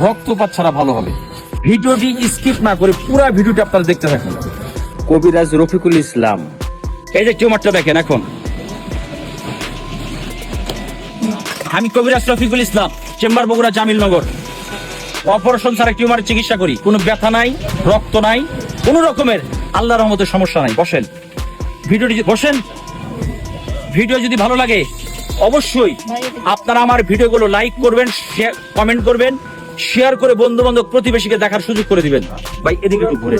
রক্তপাত ছাড়া ভালো হবে। ভিডিওটি স্কিপ না করে পুরো ভিডিওটি আপনারা দেখতে থাকুন। কবিরাজ রফিকুল ইসলাম, এই যে টিউমারটা দেখেন। এখন আমি কবিরাজ রফিকুল ইসলাম, চেম্বার বগুড়া জামিলনগর। অপারেশন ছাড়া টিউমারের চিকিৎসা করি। কোনো ব্যথা নাই, রক্ত নাই, কোনো রকমের আল্লাহর রহমতের সমস্যা নাই। বসেন, বসেন। ভিডিও যদি ভালো লাগে অবশ্যই আপনারা আমার ভিডিওগুলো লাইক করবেন, কমেন্ট করবেন, শেয়ার করে বন্ধু বান্ধব প্রতিবেশীকে দেখার সুযোগ করে দিবেন। ভাই এদিকে একটু ঘুরে।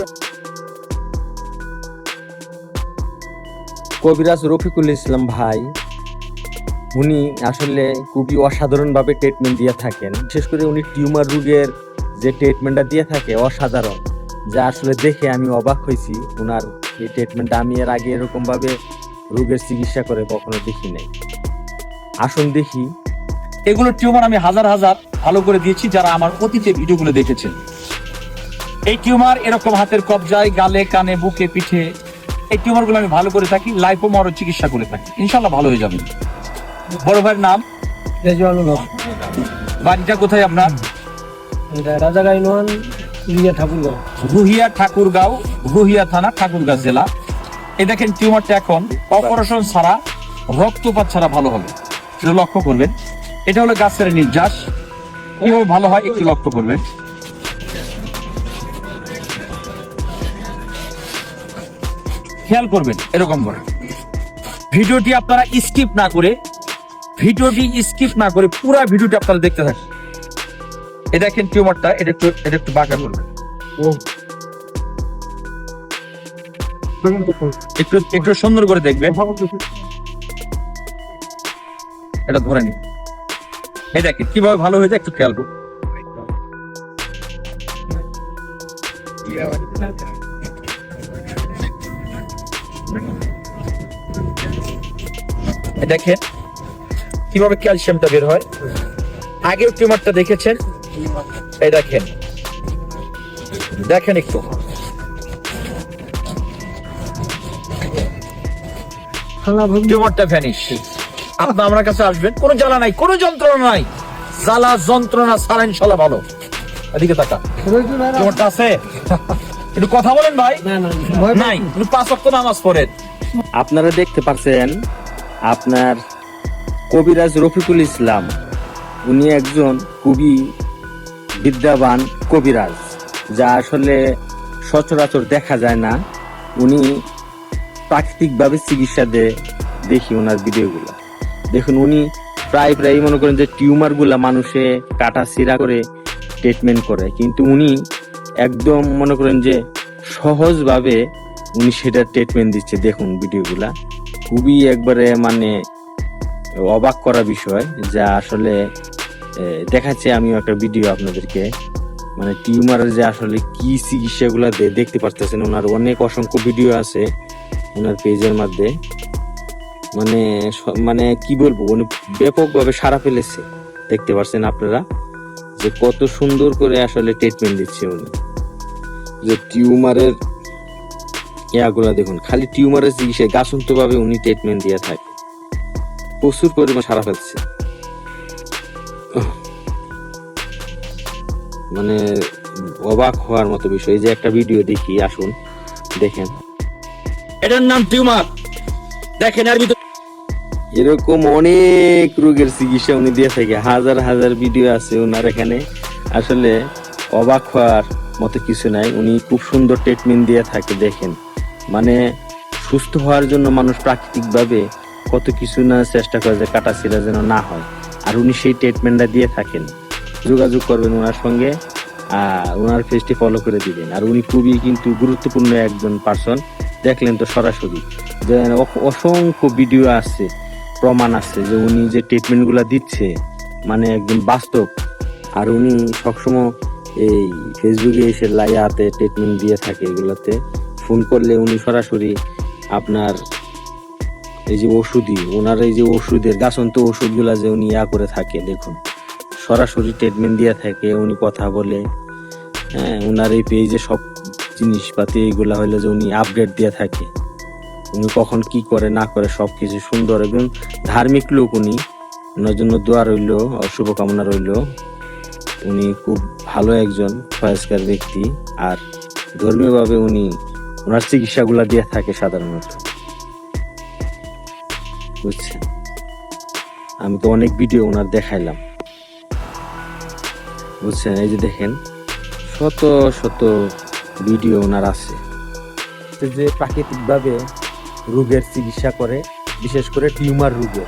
কবিরাজ রফিকুল ইসলাম ভাই, উনি আসলে খুবই অসাধারণভাবে ট্রিটমেন্ট দিয়ে থাকেন। বিশেষ করে উনি টিউমার রোগের যে ট্রিটমেন্টটা দিয়ে থাকে অসাধারণ, যা আসলে দেখে আমি অবাক হয়েছি। ওনার এই ট্রিটমেন্টটা আমি এর আগে এরকমভাবে রোগের চিকিৎসা করে কখনো দেখি নাই। আসুন দেখি। এগুলো টিউমার আমি হাজার হাজার ভালো করে দিয়েছি যারা আমার অতীতে ভিডিওগুলো দেখেছেন। এই টিউমার এরকম হাতের কবজায়, গালে, কানে, বুকে, পিঠে, এই টিউমারগুলো আমি ভালো করে থাকি। লাইপোমারও চিকিৎসা করে থাকি, ইনশাল্লাহ ভালো হয়ে যাবে। বড় ভাইয়ের নাম? বাড়িটা কোথায় আপনার? রুহিয়া ঠাকুরগাঁও, রুহিয়া থানা, ঠাকুরগাঁও জেলা। এই দেখেন টিউমারটা এখন অপারেশন ছাড়া, রক্তপাত ছাড়া ভালো হবে, সেটা লক্ষ্য করবেন। এটা হলো গাছের নির্যাস, কিভাবে ভালো হয় একটু লক্ষ্য করবেন। খেয়াল করবেন এরকম করে। ভিডিওটি আপনারা স্কিপ না করে পুরো ভিডিওটি আপনারা দেখতে থাকুন। এই দেখেন টিউমারটা, এটা একটু বাঁকা করবেন, একটু সুন্দর করে দেখবেন। এটা ধরে নিন। এই দেখেন কিভাবে ভালো হয়ে যায়, একটু খেয়াল করুন। দেখেন কিভাবে ক্যালসিয়ামটা বের হয়। আগেও টিউমারটা দেখেছেন, এই দেখেন একটু টিউমারটা ভ্যানিশ। আপনি আমার কাছে আসবেন, কোনো জ্বালা নাই, কোনো যন্ত্রণা নাই। জ্বালা যন্ত্রণা ছাড়া ইনশাল্লাহ ভালো। এদিকে তাকা, টিউমারটা আছে? একটু কথা বলেন ভাই। নাই, 5 ওয়াক্ত নামাজ পড়েন। আপনারা দেখতে পাচ্ছেন আপনার কবিরাজ রফিকুল ইসলাম, উনি একজন খুবই বিদ্যাবান কবিরাজ, যা আসলে সচরাচর দেখা যায় না। উনি প্রাকৃতিকভাবে চিকিৎসা দেখি ওনার ভিডিওগুলো দেখুন। উনি প্রায় মনে করেন যে টিউমারগুলা মানুষে কাটা ছিঁড়া করে ট্রিটমেন্ট করে, কিন্তু উনি একদম মনে করেন যে সহজভাবে উনি সেটা ট্রিটমেন্ট দিচ্ছে। দেখুন ভিডিওগুলা খুবই একবারে মানে অবাক করা বিষয়, যা আসলে দেখাচ্ছে। আমিও একটা ভিডিও আপনাদেরকে, মানে টিউমারের যে আসলে কি চিকিৎসাগুলা দেখতে পারতেছেন। ওনার অনেক অসংখ্য ভিডিও আছে ওনার পেজের মধ্যে। মানে কি বলবো, উনি ব্যাপকভাবে সাড়া ফেলেছে। দেখতে পাচ্ছেন আপনারা যে কত সুন্দর করে আসলে ট্রিটমেন্ট দিচ্ছে উনি। যে টিউমারের ইয়াগুলা দেখুন, খালি টিউমারের চিকিৎসা গাছন্ত ভাবে উনি ট্রিটমেন্ট দিয়ে থাকে, প্রচুর পরিমাণ সারা ফেলছে। মানে অবাক হওয়ার মতো বিষয়। এই যে একটা ভিডিও দেখি, আসুন দেখেন। এটার নাম টিউমার। দেখেন এর ভিতর এরকম অনেক রোগের চিকিৎসা উনি দিয়ে থাকে, হাজার হাজার ভিডিও আছে ওনার এখানে। আসলে অবাক হওয়ার মতো কিছু নাই, উনি খুব সুন্দর ট্রিটমেন্ট দিয়ে থাকে। দেখেন মানে সুস্থ হওয়ার জন্য মানুষ প্রাকৃতিকভাবে কত কিছু না চেষ্টা করে যে কাটা ছিঁড়া যেন না হয়, আর উনি সেই ট্রিটমেন্টটা দিয়ে থাকেন। যোগাযোগ করবেন ওনার সঙ্গে, ওনার পেজটি ফলো করে দিবেন। আর উনি খুবই কিন্তু গুরুত্বপূর্ণ একজন পার্সন। দেখলেন তো সরাসরি যে অসংখ্য ভিডিও আছে, প্রমাণ আছে যে উনি যে ট্রিটমেন্টগুলো দিচ্ছে মানে একদম বাস্তব। আর উনি সবসময় এই ফেসবুকে এসে লাইয়াতে ট্রিটমেন্ট দিয়ে থাকে। এগুলোতে ফোন করলে উনি সরাসরি আপনার এই যে ওষুধই, ওনার এই যে ওষুধের গাছন্ত ওষুধগুলা যে উনি করে থাকে, দেখুন সরাসরি ট্রিটমেন্ট দিয়ে থাকে। উনি কথা বলে, হ্যাঁ, ওনার এই পেজে সব জিনিসপাতি এইগুলা হইলো যে উনি আপডেট দিয়ে থাকে। উনি কখন কি করে না করে সবকিছু সুন্দর, একদম ধার্মিক লোক উনি। ওনার জন্য দোয়া রইল, শুভকামনা রইল। উনি খুব ভালো একজন বয়স্কার ব্যক্তি, আর ধর্মীয়ভাবে উনি ওনার চিকিৎসাগুলা দিয়ে থাকে সাধারণত, বুঝছেন। আমি তো অনেক ভিডিও ওনার দেখাইলাম, বুঝছেন। এই যে দেখেন শত শত ভিডিও ওনার আছে, যে প্রাকৃতিকভাবে রোগের চিকিৎসা করে, বিশেষ করে টিউমার রোগে,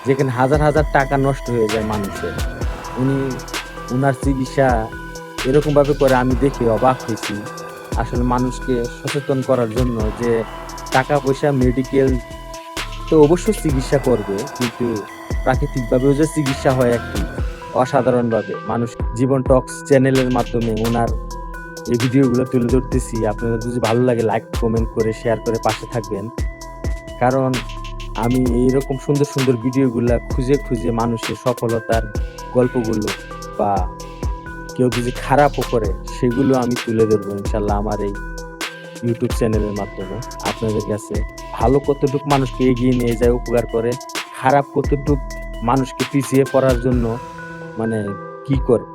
যেখানে হাজার হাজার টাকা নষ্ট হয়ে যায় মানুষের। উনার চিকিৎসা এরকম ভাবে করে আমি দেখে অবাক হয়েছি। আসলে মানুষকে সচেতন করার জন্য যে টাকা পয়সা মেডিকেল তো অবশ্যই চিকিৎসা করবে, কিন্তু প্রাকৃতিকভাবেও যে চিকিৎসা হয় একটি অসাধারণভাবে। মানুষ জীবন টক্স চ্যানেলের মাধ্যমে ওনার এই ভিডিওগুলো তুলে ধরতেছি। আপনাদের যদি ভালো লাগে লাইক কমেন্ট করে শেয়ার করে পাশে থাকবেন, কারণ আমি এইরকম সুন্দর সুন্দর ভিডিওগুলা খুঁজে খুঁজে মানুষের সফলতার গল্পগুলো বা কেউ যদি খারাপও করে সেগুলো আমি তুলে ধরবো ইনশাল্লাহ আমার এই ইউটিউব চ্যানেলের মাধ্যমে আপনাদের কাছে। ভালো কতটুকু মানুষকে এগিয়ে নিয়ে যায়, উপকার করে, খারাপ কতটুকু মানুষকে পিছিয়ে পড়ার জন্য মানে কি করে